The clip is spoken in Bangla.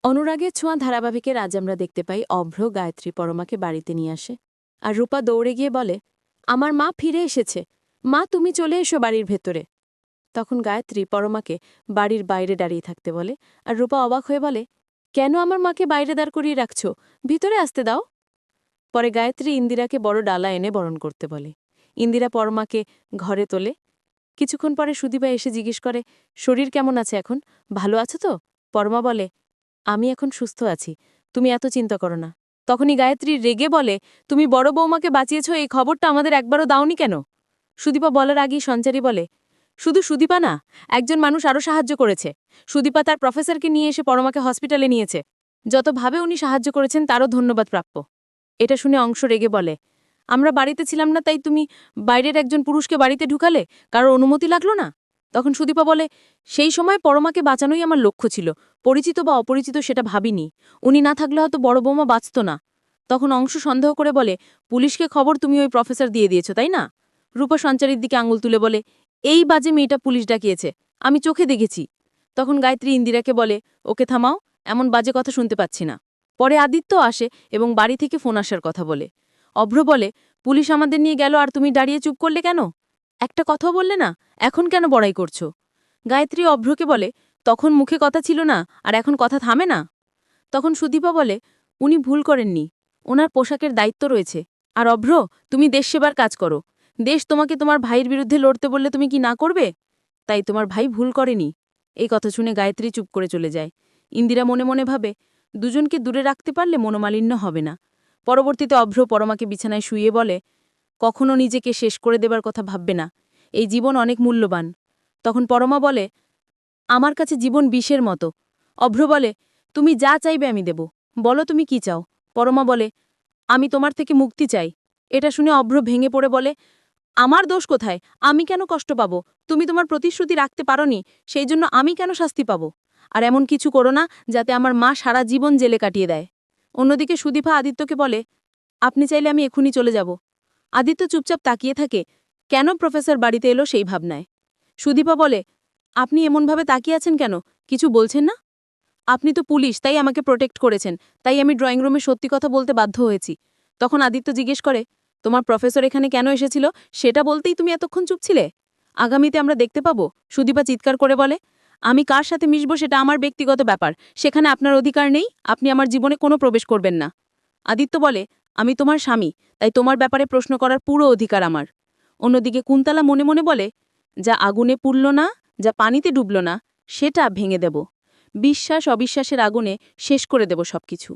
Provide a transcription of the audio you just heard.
অনুরাগের ছোঁয়া ধারাবাহিকের আজ আমরা দেখতে পাই অভ্র গায়ত্রী পরমাকে বাড়িতে নিয়ে আসে আর রূপা দৌড়ে গিয়ে বলে, আমার মা ফিরে এসেছে, মা তুমি চলে এসো বাড়ির ভেতরে। তখন গায়ত্রী পরমাকে বাড়ির বাইরে দাঁড়িয়ে থাকতে বলে আর রূপা অবাক হয়ে বলে, কেন আমার মাকে বাইরে দাঁড় করিয়ে রাখছ, ভিতরে আসতে দাও। পরে গায়ত্রী ইন্দিরাকে বড় ডালা এনে বরণ করতে বলে। ইন্দিরা পরমাকে ঘরে তোলে। কিছুক্ষণ পরে সুদীপা এসে জিজ্ঞেস করে, শরীর কেমন আছে এখন, ভালো আছো তো? পরমা বলে, আমি এখন সুস্থ আছি, তুমি এত চিন্তা করো না। তখনই গায়ত্রী রেগে বলে, তুমি বড় বৌমাকে বাঁচিয়েছ, এই খবরটা আমাদের একবারও দাওনি কেন? সুদীপা বলার আগেই সঞ্চারী বলে, শুধু সুদীপা না, একজন মানুষ আরও সাহায্য করেছে। সুদীপা তার প্রফেসরকে নিয়ে এসে পরমাকে হসপিটালে নিয়েছে। যতভাবে উনি সাহায্য করেছেন তারও ধন্যবাদ প্রাপ্য। এটা শুনে অংশ রেগে বলে, আমরা বাড়িতে ছিলাম না তাই তুমি বাইরের একজন পুরুষকে বাড়িতে ঢুকালে, কারোর অনুমতি লাগলো না? তখন সুদীপা বলে, সেই সময় পরমাকে বাঁচানোই আমার লক্ষ্য ছিল, পরিচিত বা অপরিচিত সেটা ভাবিনি। উনি না থাকলে হয়তো বড় বৌমা বাঁচত না। তখন অংশ সন্দেহ করে বলে, পুলিশকে খবর তুমি ওই প্রফেসর দিয়ে দিয়েছ তাই না? রূপা সঞ্চারীর দিকে আঙুল তুলে বলে, এই বাজে মেয়েটা পুলিশ ডাকিয়েছে, আমি চোখে দেখেছি। তখন গায়ত্রী ইন্দিরাকে বলে, ওকে থামাও, এমন বাজে কথা শুনতে পাচ্ছি না। পরে আদিত্য আসে এবং বাড়ি থেকে ফোন আসার কথা বলে। অভ্র বলে, পুলিশ আমাদের নিয়ে গেল আর তুমি দাঁড়িয়ে চুপ করলে কেন? একটা কথাও বললে না, এখন কেন বড়াই করছো? গায়ত্রী অভ্রকে বলে, তখন মুখে কথা ছিল না আর এখন কথা থামে না? তখন সুদীপা বলে, উনি ভুল করেননি, ওনার পোশাকের দায়িত্ব রয়েছে। আর অভ্র, তুমি দেশ সেবার কাজ করো, দেশ তোমাকে তোমার ভাইয়ের বিরুদ্ধে লড়তে বললে তুমি কি না করবে? তাই তোমার ভাই ভুল করেনি। এই কথা শুনে গায়ত্রী চুপ করে চলে যায়। ইন্দিরা মনে মনে ভাবে, দুজনকে দূরে রাখতে পারলে মনোমালিন্য হবে না। পরবর্তীতে অভ্র পরমাকে বিছানায় শুইয়ে বলে, কখনো নিজেকে শেষ করে দেবার কথা ভাববে না, এই জীবন অনেক মূল্যবান। তখন পরমা বলে, আমার কাছে জীবন বিষের মতো। অভ্র বলে, তুমি যা চাইবে আমি দেব, বলো তুমি কি চাও? পরমা বলে, আমি তোমার থেকে মুক্তি চাই। এটা শুনে অভ্র ভেঙে পড়ে বলে, আমার দোষ কোথায়, আমি কেন কষ্ট পাবো? তুমি তোমার প্রতিশ্রুতি রাখতে পারোনি, সেই জন্য আমি কেন শাস্তি পাবো? আর এমন কিছু করো না যাতে আমার মা সারা জীবন জেলে কাটিয়ে দেয়। অন্যদিকে সুদীপা আদিত্যকে বলে, আপনি চাইলে আমি এখুনি চলে যাব। আদিত্য চুপচাপ তাকিয়ে থাকে, কেন প্রফেসর বাড়িতে এলো সেই ভাবনায়। সুদীপা বলে, আপনি এমনভাবে তাকিয়ে আছেন কেন, কিছু বলছেন না? আপনি তো পুলিশ, তাই আমাকে প্রোটেক্ট করেছেন, তাই আমি ড্রয়িং রুমে সত্যি কথা বলতে বাধ্য হয়েছি। তখন আদিত্য জিজ্ঞেস করে, তোমার প্রফেসর এখানে কেন এসেছিল সেটা বলতেই তুমি এতক্ষণ চুপ ছিলে? আগামীতে আমরা দেখতে পাবো। সুদীপা চিৎকার করে বলে, আমি কার সাথে মিশবো সেটা আমার ব্যক্তিগত ব্যাপার, সেখানে আপনার অধিকার নেই, আপনি আমার জীবনে কোনো প্রবেশ করবেন না। আদিত্য বলে, আমি তোমার স্বামী, তাই তোমার ব্যাপারে প্রশ্ন করার পুরো অধিকার আমার। অন্যদিকে কুন্তলা মনে মনে বলে, যা আগুনে পুড়ল না, যা পানিতে ডুবল না, সেটা ভেঙে দেব। বিশ্বাস অবিশ্বাসের আগুনে শেষ করে দেব সবকিছু।